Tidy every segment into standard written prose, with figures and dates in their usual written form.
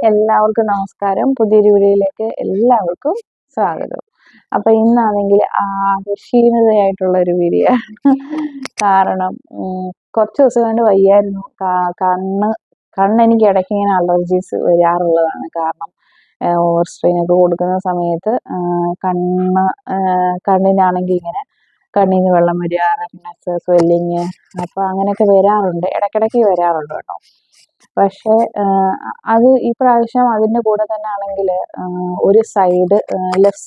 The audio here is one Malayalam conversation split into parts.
എല്ലാവർക്കും നമസ്കാരം. പുതിയൊരു വീഡിയോയിലേക്ക് എല്ലാവർക്കും സ്വാഗതം. അപ്പൊ ഇന്നാണെങ്കിൽ ക്ഷീണിതയായിട്ടുള്ള ഒരു വീഡിയോ കാരണം കുറച്ച് ദിവസം കൊണ്ട് വയ്യായിരുന്നു. കണ്ണ് എനിക്ക് ഇടയ്ക്ക് ഇങ്ങനെ അലർജീസ് വരാറുള്ളതാണ്. കാരണം ഓവർ സ്ട്രെയിൻ ഒക്കെ കൊടുക്കുന്ന സമയത്ത് കണ്ണിനാണെങ്കിൽ ഇങ്ങനെ കണ്ണിൽ നിന്ന് വെള്ളം വരിക, റെഡ്നെസ്, സ്വെല്ലിങ്, അപ്പൊ അങ്ങനെയൊക്കെ വരാറുണ്ട്, ഇടയ്ക്കിടയ്ക്ക് വരാറുണ്ട് കേട്ടോ. പക്ഷെ അത് ഈ പ്രാവശ്യം അതിൻ്റെ കൂടെ തന്നെ ആണെങ്കിൽ ഒരു സൈഡ് ലെഫ്റ്റ്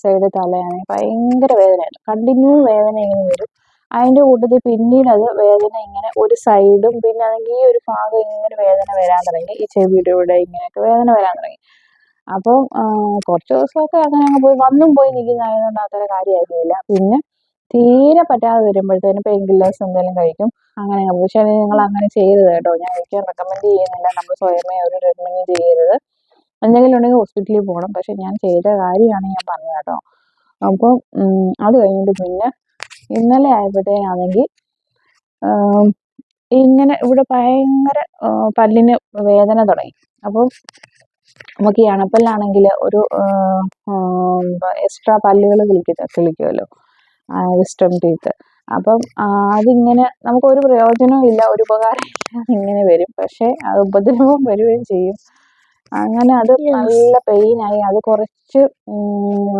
സൈഡ് തലയാണെങ്കിൽ ഭയങ്കര വേദനയാണ്. കണ്ടിന്യൂ വേദന ഇങ്ങനെ വരും. അതിൻ്റെ കൂട്ടത്തിൽ പിന്നീട് അത് വേദന ഇങ്ങനെ ഒരു സൈഡും, പിന്നെ അല്ലെങ്കിൽ ഈ ഒരു ഭാഗം ഇങ്ങനെ വേദന വരാൻ തുടങ്ങി. ഈ ചെവിയുടെ ഇവിടെ ഇങ്ങനെയൊക്കെ വേദന വരാൻ തുടങ്ങി. അപ്പം കുറച്ച് ദിവസമൊക്കെ അങ്ങനെ അങ്ങ് പോയി നിൽക്കുന്നതായതുകൊണ്ട് അത്ര കാര്യമായിരുന്നില്ല. പിന്നെ തീരെ പറ്റാതെ വരുമ്പോഴത്തേനും പെയിൻ കില്ലേഴ്സ് എന്തെങ്കിലും കഴിക്കും, അങ്ങനെ. പക്ഷേ നിങ്ങൾ അങ്ങനെ ചെയ്യരുത് കേട്ടോ. ഞാൻ ഒരിക്കലും റെക്കമെൻഡ് ചെയ്യുന്നില്ല. നമ്മൾ സ്വയമേ ഒരു ട്രീറ്റ്മെന്റ് ചെയ്യരുത്. എന്തെങ്കിലും ഉണ്ടെങ്കിൽ ഹോസ്പിറ്റലിൽ പോകണം. പക്ഷെ ഞാൻ ചെയ്ത കാര്യമാണ് ഞാൻ പറഞ്ഞത് കേട്ടോ. അപ്പം അത് കഴിഞ്ഞിട്ട് പിന്നെ ഇന്നലെ ആയപ്പോഴത്തേനാണെങ്കിൽ ഇങ്ങനെ ഇവിടെ ഭയങ്കര പല്ലിന് വേദന തുടങ്ങി. അപ്പം നമുക്ക് ഈ അണപ്പല്ലാണെങ്കിൽ ഒരു എക്സ്ട്രാ പല്ലുകൾ കിളിക്കുമല്ലോ, വിസ്റ്റം ടീത്ത്. അപ്പം അതിങ്ങനെ നമുക്കൊരു പ്രയോജനവും ഇല്ല, ഒരു ഉപകാരം ഇല്ല, ഇങ്ങനെ വരും. പക്ഷെ അത് ഉപദ്രവം വരികയും ചെയ്യും. അങ്ങനെ അത് നല്ല പെയിനായി. അത് കുറച്ച്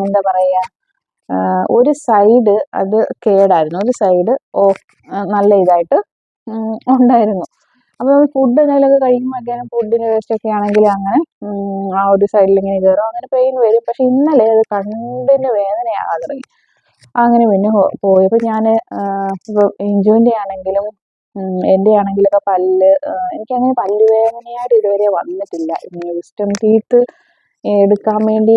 എന്താ പറയുക, ഒരു സൈഡ് അത് കേടായിരുന്നു, ഒരു സൈഡ് നല്ല ഇതായിട്ട് ഉണ്ടായിരുന്നു. അപ്പോൾ ഫുഡ് എന്തെങ്കിലുമൊക്കെ കഴിക്കുമ്പോഴൊക്കെയാണ്, ഫുഡിൻ്റെ വേസ്റ്റ് ഒക്കെ ആണെങ്കിൽ അങ്ങനെ ആ ഒരു സൈഡിൽ ഇങ്ങനെ കയറും, അങ്ങനെ പെയിൻ വരും. പക്ഷെ ഇന്നലെ അത് കണ്ടിന് വേദനയാകാൻ തുടങ്ങി. അങ്ങനെ പിന്നെ പോയപ്പോൾ ഞാൻ ഇപ്പോൾ ഇഞ്ചുവിൻ്റെ ആണെങ്കിലും എൻ്റെ ആണെങ്കിലൊക്കെ എനിക്കങ്ങനെ പല്ല് വേദനയായിട്ട് ഇതുവരെ വന്നിട്ടില്ല. ഇങ്ങനെ വിസ്റ്റം ടീത്ത് എടുക്കാൻ വേണ്ടി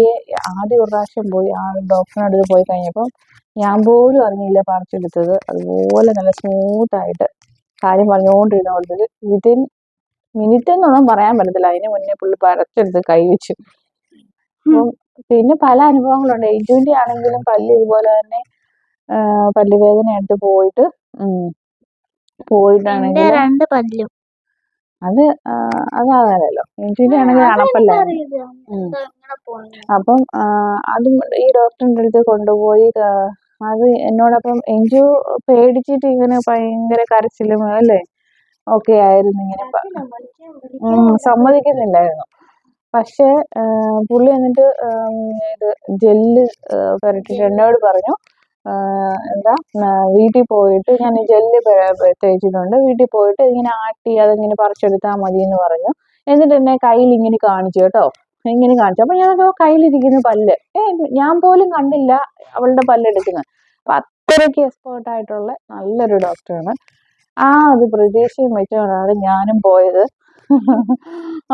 ആദ്യം ഒരു പ്രാവശ്യം പോയി, ആ ഡോക്ടറിൻ്റെ അടുത്ത് പോയി കഴിഞ്ഞപ്പോൾ ഞാൻ പോലും അറിഞ്ഞില്ല പറിച്ചെടുത്തത്. അതുപോലെ നല്ല സ്മൂത്തായിട്ട് കാര്യം പറഞ്ഞുകൊണ്ടിരുന്ന കൊടുത്തത് വിതിൻ മിനിറ്റ് എന്നൊന്നും പറയാൻ പറ്റത്തില്ല, അതിന് മുന്നേ പുള്ളി പറിച്ചെടുത്ത് കൈവച്ചു. അപ്പം പിന്നെ പല അനുഭവങ്ങളുണ്ട്. ഇഞ്ചുവിൻ്റെ ആണെങ്കിലും പല്ല് ഇതുപോലെ തന്നെ പല്ലുവേദന എടുത്ത് പോയിട്ടാണെങ്കിൽ അതാകാനല്ലോ. ഇഞ്ചുവിൻ്റെ ആണെങ്കിൽ അണപ്പല്ലായിരുന്നു. അപ്പം അതും ഈ ഡോക്ടറിൻ്റെ അടുത്ത് കൊണ്ടുപോയി. അത് എന്നോടൊപ്പം എഞ്ചു പേടിച്ചിട്ട് ഇങ്ങനെ ഭയങ്കര കരച്ചിലും അല്ലേ ഒക്കെ ആയിരുന്നു. ഇങ്ങനെ സമ്മതിക്കുന്നില്ലായിരുന്നു. പക്ഷെ പുള്ളി എന്നിട്ട് ഇത് ജെല്ല് പുരട്ടിട്ട് എന്നോട് പറഞ്ഞു, എന്താ വീട്ടിൽ പോയിട്ട് ഞാൻ ജെല്ല് തേച്ചിട്ടുണ്ട്, വീട്ടിൽ പോയിട്ട് ഇങ്ങനെ ആട്ടി അതിങ്ങനെ പറിച്ചെടുത്താൽ മതി എന്ന് പറഞ്ഞു. എന്നിട്ട് എന്നെ കയ്യിൽ ഇങ്ങനെ കാണിച്ചു കേട്ടോ, ഇങ്ങനെ കാണിച്ചു. അപ്പൊ ഞാൻ കയ്യിലിരിക്കുന്ന പല്ല് ഞാൻ പോലും കണ്ടില്ല അവളുടെ പല്ലെടുക്കുന്നത്. അപ്പൊ അത്രയ്ക്ക് എക്സ്പേർട്ട് ആയിട്ടുള്ള നല്ലൊരു ഡോക്ടറാണ്. അത് പ്രതീക്ഷയും വെച്ചാണ് ഞാനും പോയത്.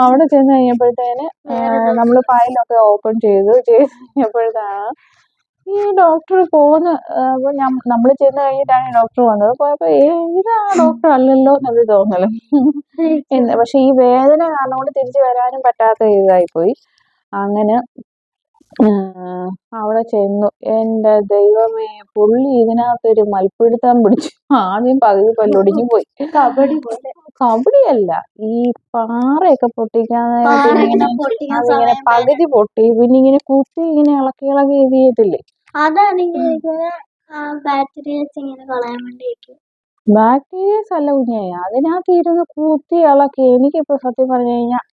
അവിടെ ചെന്ന് കഴിഞ്ഞപ്പോഴത്തേന് നമ്മൾ ഫയലൊക്കെ ഓപ്പൺ ചെയ്ത് കഴിഞ്ഞപ്പോഴത്തേനാണ് ഈ ഡോക്ടർ നമ്മൾ ചെന്ന് കഴിഞ്ഞിട്ടാണ് ഡോക്ടർ വന്നത്. പോയപ്പോ ഇത് ആ ഡോക്ടർ അല്ലല്ലോ എന്നൊരു തോന്നല്. പക്ഷെ ഈ വേദന കാരണം കൊണ്ട് തിരിച്ചു വരാനും പറ്റാത്ത ഇതായിപ്പോയി. അങ്ങനെ അവിടെ ചെന്നു. എൻ്റെ ദൈവമേ, പുള്ളി ഇതിനകത്തൊരു മൽപ്പിടുത്തം പിടിച്ചു. ആദ്യം പകുതി പല്ലൊടിഞ്ഞു പോയി. കബഡിയല്ല, ഈ പാറയൊക്കെ പൊട്ടിക്കാനായിട്ട് അതിങ്ങനെ പകുതി പൊട്ടി. പിന്നെ ഇങ്ങനെ കുത്തി ഇങ്ങനെ ഇളക്കി ഇത് ചെയ്യത്തില്ലേ, ബാക്ടീരിയസ് അല്ല കുഞ്ഞേ, അതിനകത്ത് ഇരുന്ന് കുത്തി ഇളക്കി. എനിക്കിപ്പോ സത്യം പറഞ്ഞു കഴിഞ്ഞാൽ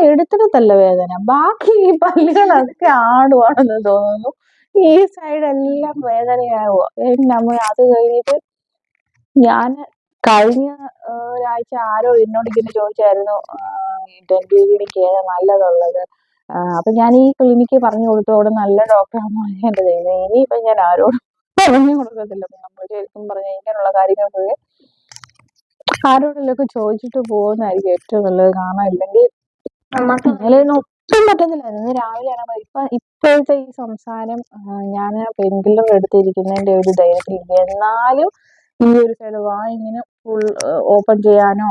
എടുത്തിടത്തല്ല വേദന, ബാക്കി ഈ പല്ലുകളൊക്കെ ആടുവാണെന്ന് തോന്നുന്നു. ഈ സൈഡെല്ലാം വേദനയാവുക. നമ്മൾ അത് കഴിഞ്ഞിട്ട് ഞാൻ കഴിഞ്ഞ ഒരാഴ്ച ആരോ എന്നോട് ഇങ്ങനെ ചോദിച്ചായിരുന്നു ഡെന്റൽ ക്ലിനിക്ക് ഏതാ നല്ലതുള്ളത്. അപ്പൊ ഞാൻ ഈ ക്ലിനിക്ക് പറഞ്ഞു കൊടുത്തു, അവിടെ നല്ല ഡോക്ടറാണെന്ന്. എൻ്റെ ദൈവം, ഇനിയിപ്പം ഞാൻ ആരോടും പറഞ്ഞു കൊടുക്കത്തില്ല. നമ്മൾ ശരിക്കും പറഞ്ഞ ഇങ്ങനെയുള്ള കാര്യങ്ങൾക്കൊക്കെ ആരോടെങ്കിലൊക്കെ ചോദിച്ചിട്ട് പോകുന്നതായിരിക്കും ഏറ്റവും നല്ലത്. കാരണം ഇല്ലെങ്കിൽ ഇന്നലെ ഒട്ടും പറ്റുന്നില്ലായിരുന്നു. ഇന്ന് രാവിലെയാണ് ഇപ്പോഴത്തെ ഈ സംസാരം ഞാൻ പെയിൻ കില്ലർ എടുത്തിരിക്കുന്നതിന്റെ ഒരു ധൈര്യത്തിലിരിക്കുക. എന്നാലും ഈ ഒരു സൈഡ് ഇങ്ങനെ ഫുൾ ഓപ്പൺ ചെയ്യാനോ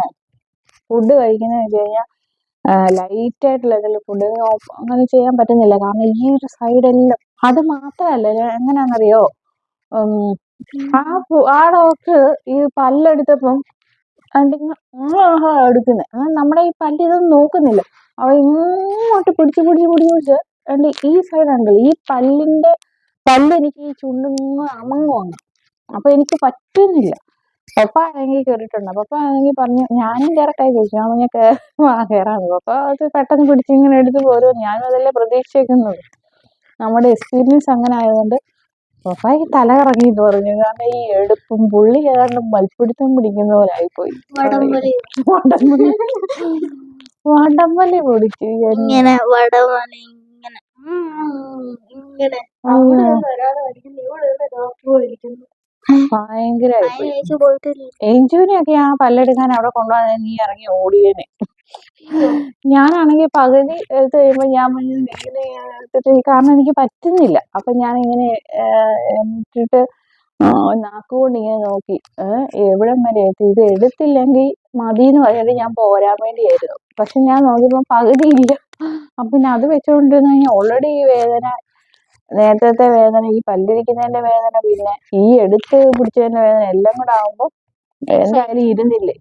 ഫുഡ് കഴിക്കുന്ന വെച്ച് കഴിഞ്ഞാൽ ലൈറ്റ് ആയിട്ടുള്ള എന്തെങ്കിലും ഫുഡ് അങ്ങനെ ചെയ്യാൻ പറ്റുന്നില്ല. കാരണം ഈ ഒരു സൈഡെല്ലാം. അത് മാത്രമല്ല, എങ്ങനെയാണെന്നറിയോ, ആ ഡോക്ടർ ഈ പല്ലെടുത്തപ്പം എടുക്കുന്നത്, നമ്മുടെ ഈ പല്ല് ഇതൊന്നും നോക്കുന്നില്ല. അവ ഇങ്ങോട്ട് പിടിച്ച് എന്റെ ഈ സൈഡ് ഉണ്ടല്ലോ, ഈ പല്ല് എനിക്ക് ഈ ചുണ്ടിങ്ങ് അമങ്ങുവാണ്. അപ്പൊ എനിക്ക് പറ്റുന്നില്ല. പപ്പ ആണെങ്കിൽ കയറിയിട്ടുണ്ട്. പപ്പ ആണെങ്കിൽ പറഞ്ഞു, ഞാനും കയറട്ടായി ചോദിച്ചു. ഞാൻ പറഞ്ഞ കയറാണ്. പപ്പ അത് പെട്ടെന്ന് പിടിച്ച് ഇങ്ങനെ എടുത്ത് പോരും. ഞാനും അതല്ലേ പ്രതീക്ഷിക്കുന്നത്. നമ്മുടെ എക്സ്പീരിയൻസ് അങ്ങനെ ആയതുകൊണ്ട് പപ്പായ്ക്ക് തല കറങ്ങി എന്ന് പറഞ്ഞു. കാരണം ഈ എടുപ്പും പുള്ളി ഏതാണ്ട് മൽപ്പിടുത്തം പിടിക്കുന്ന പോലെ ആയിപ്പോയി. വടംവലി പൊടിച്ചു ഭയങ്കരമായിപ്പോയി. എഞ്ചുവിനെയൊക്കെ ആ പല്ലെടുക്കാൻ അവിടെ കൊണ്ടുപോകാൻ നീ ഇറങ്ങി ഓടിയേനെ. ഞാനാണെങ്കിൽ പകുതി എടുത്ത് കഴിയുമ്പോ ഞാൻ കാരണം എനിക്ക് പറ്റുന്നില്ല. അപ്പൊ ഞാൻ ഇങ്ങനെ ഇട്ടിട്ട് നാക്കുകൊണ്ട് ഇങ്ങനെ നോക്കി എവിടം വരെ എത്തി. ഇത് എടുത്തില്ലെങ്കിൽ മതിന്ന് പറഞ്ഞിട്ട് ഞാൻ പോരാൻ വേണ്ടിയായിരുന്നു. പക്ഷെ ഞാൻ നോക്കിയപ്പോ പകുതി ഇല്ല. അപ്പൊ പിന്നെ അത് വെച്ചോണ്ടിരുന്ന കഴിഞ്ഞാൽ ഓൾറെഡി ഈ വേദന, നേരത്തെ വേദന, ഈ പല്ലിരിക്കുന്നതിന്റെ വേദന, പിന്നെ ഈ എടുത്ത് പിടിച്ചതിന്റെ വേദന എല്ലാം കൂടെ ആവുമ്പോ എന്തായാലും ഇരുന്നില്ലേ.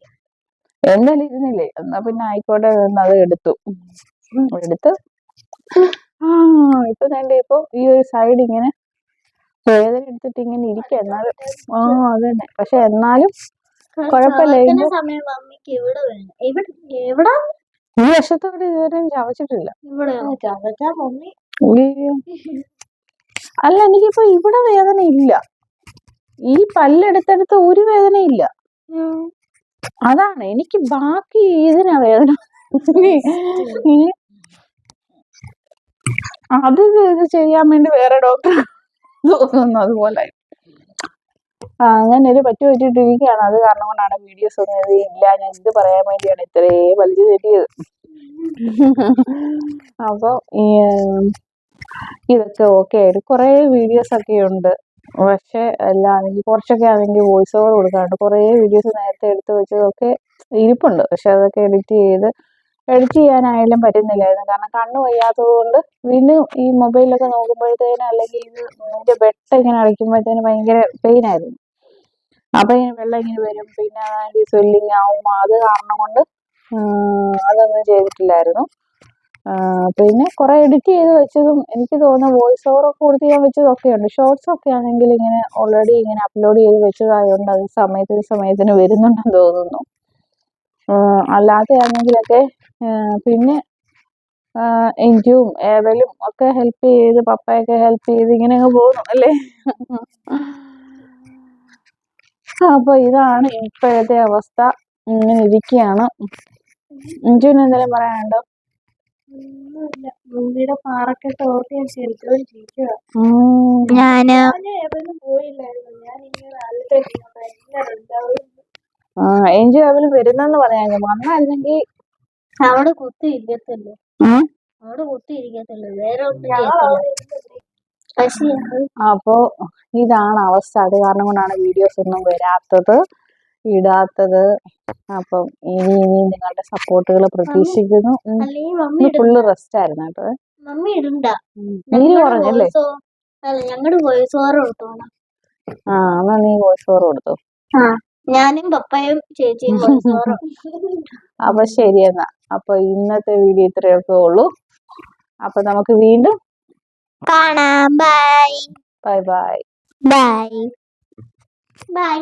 എന്നാ പിന്നെ ആയിക്കോട്ടെ അത് എടുത്തു. ഇപ്പൊ തന്നെ ഇപ്പൊ ഈ ഒരു സൈഡ് ഇങ്ങനെ വേദന എടുത്തിട്ട് ഇങ്ങനെ ഇരിക്കുക. എന്നാലും അത് തന്നെ. പക്ഷെ എന്നാലും കുഴപ്പമില്ല. ഈ വശത്തോടെ ഇതുവരെയും ചവച്ചിട്ടില്ല. അല്ല, എനിക്കിപ്പോ ഇവിടെ വേദന ഇല്ല. ഈ പല്ലെടുത്തെടുത്ത് ഒരു വേദന ഇല്ല. അതാണ് എനിക്ക് ബാക്കി ഇതിനാ വേദന. അത് ഇത് ചെയ്യാൻ വേണ്ടി വേറെ ഡോക്ടർ തോന്നുന്നു. അതുപോലെ അങ്ങനെ ഒരു പറ്റിയിട്ടിരിക്കുകയാണ്. അത് കാരണം കൊണ്ടാണ് വീഡിയോസ് ഒന്നും ഇത് ഇല്ല. ഞാൻ ഇത് പറയാൻ വേണ്ടിയാണ് ഇത്രേ വലിച്ചു തെറ്റിയത്. അപ്പൊ ഇതൊക്കെ ഓക്കെ ആയിട്ട് കുറെ വീഡിയോസ് ഒക്കെ ഉണ്ട്. പക്ഷെ എല്ലാം ആണെങ്കിൽ കുറച്ചൊക്കെ ആണെങ്കിൽ വോയിസ് ഓവർ കൊടുക്കാറുണ്ട്. കുറെ വീഡിയോസ് നേരത്തെ എടുത്ത് വെച്ചതൊക്കെ ഇരിപ്പുണ്ട്. പക്ഷെ അതൊക്കെ എഡിറ്റ് ചെയ്യാനായാലും പറ്റുന്നില്ലായിരുന്നു. കാരണം കണ്ണ് വയ്യാത്തത് കൊണ്ട് വീണ്ടും ഈ മൊബൈലൊക്കെ നോക്കുമ്പോഴത്തേനും അല്ലെങ്കിൽ ഇതിന്റെ വെട്ട ഇങ്ങനെ അടിക്കുമ്പോഴത്തേനും ഭയങ്കര പെയിൻ ആയിരുന്നു. അപ്പൊ ഇങ്ങനെ വെള്ളം ഇങ്ങനെ വരും. പിന്നെ അതായത് സ്വെല്ലിങ് ആവും. അത് കാരണം കൊണ്ട് അതൊന്നും ചെയ്തിട്ടില്ലായിരുന്നു. പിന്നെ കുറെ എഡിറ്റ് ചെയ്ത് വെച്ചതും എനിക്ക് തോന്നുന്നു വോയിസ് ഓവർ ഒക്കെ കൊടുത്ത് ഞാൻ വെച്ചതൊക്കെ ഉണ്ട്. ഷോർട്സ് ഒക്കെ ആണെങ്കിൽ ഇങ്ങനെ ഓൾറെഡി ഇങ്ങനെ അപ്ലോഡ് ചെയ്ത് വെച്ചതായതുകൊണ്ട് അത് സമയത്തിന് വരുന്നുണ്ടെന്ന് തോന്നുന്നു. അല്ലാതെ ആണെങ്കിലൊക്കെ പിന്നെ എൻജുവും ഏവലും ഒക്കെ ഹെൽപ്പ് ചെയ്ത്, പപ്പയൊക്കെ ഹെൽപ്പ് ചെയ്ത് ഇങ്ങനെ അങ്ങ് പോകുന്നു അല്ലേ. അപ്പൊ ഇതാണ് ഇപ്പോഴത്തെ അവസ്ഥ. ഇങ്ങനെ ഇരിക്കുകയാണ്. എൻജുവിന് എന്തെങ്കിലും പറയാനുണ്ടോ? എൻജു അവല് വരുന്നെന്ന് പറയാൻ വന്നായിരുന്നെങ്കിൽ അവിടെ കുത്തിയിരിക്കത്തില്ല. വേറെ അപ്പോ ഇതാണ് അവസ്ഥ. അത് കാരണം കൊണ്ടാണ് വീഡിയോസ് ഒന്നും ഇടാത്തത്. അപ്പം ഇനി നിങ്ങളുടെ സപ്പോർട്ടുകൾ പ്രതീക്ഷിക്കുന്നു. ഫുള്ള് റെസ്റ്റ് ആയിരുന്നു കേട്ടോ. നീര് കുറഞ്ഞല്ലേ? ഞങ്ങളുടെ വോയിസ് ഓവർ കൊടുത്തോണം. എന്നാ നീ വോയിസ് ഓവർ കൊടുത്തു. ഞാനും പപ്പയും ചേച്ചിയും വോയിസ് ഓവർ. അപ്പൊ ശരി എന്നാ. അപ്പൊ ഇന്നത്തെ വീഡിയോ ഇത്രയൊക്കെ ഉള്ളൂ. അപ്പൊ നമുക്ക് വീണ്ടും കാണാം. Bye bye bye bye bye.